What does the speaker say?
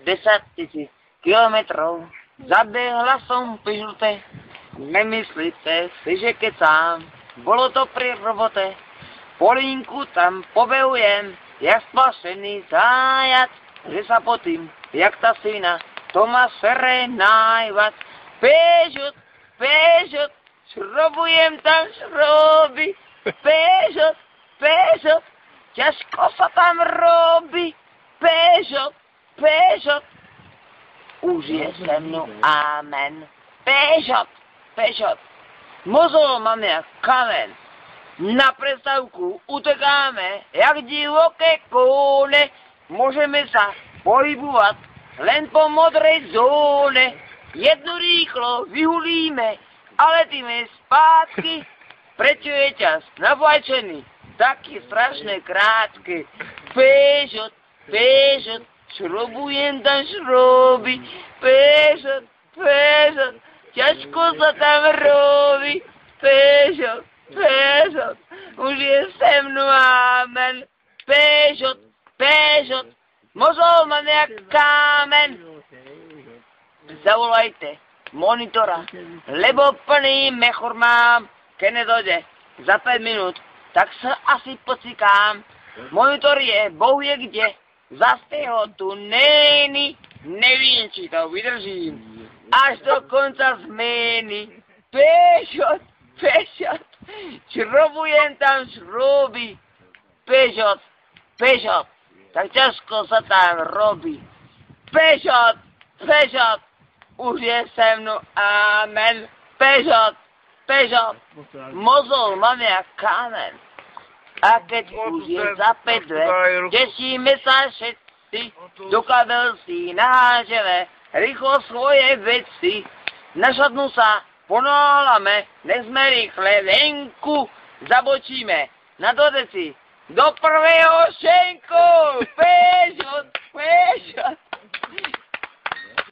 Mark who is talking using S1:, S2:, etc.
S1: 10 000 kilometrov. Zabehla som pižlte, nemyslíte si, že kecám, bolo to pri robote. Po linku tam pobehujem, jak splašený zajac, že sa potím, jak ta svina, to ma sere najvac. Peugeot, Peugeot, šrobujem tam šroby, Peugeot, Peugeot, ťažko sa tam robí, Peugeot, Peugeot. Už je se mnou amen. Peugeot, Peugeot. Mozol mám jak kamen. Na prestávku utekáme, jak divoké kone. Môžeme sa pohybovať len po modrej zóne. Jednu rýchlo vyhulíme, a letíme spátky. Prečo je čas nafajčený, taký strašne krátky. Peugeot, Peugeot, šrobujem tam šroby, Peugeot, Peugeot, ťažko sa tam robí, Peugeot, Peugeot, už je se mnou amen, Peugeot, Peugeot, mozol mám jak kámen. Zavolajte monitora, lebo plný mechor mám, keď nedojde za 5 minút, tak sa asi pocikám. Monitor je bohvie kde, zase ho tu není, nevím, či to vydržím, až do konca zmeny. Peugeot, Peugeot, šrobujem tam šroby, Peugeot, Peugeot, tak ťažko sa tam robí. Peugeot, Peugeot, už je se mnou amen. Peugeot, Peugeot, mozol mám jak kamen. A keď už je za 5 dve, tešíme sa všetci, do kabel si nahážeme rýchlo svoje veci. Našadnú sa, ponáhlame, nech sme rýchle venku, zabočíme na dodeci do prvého šefu.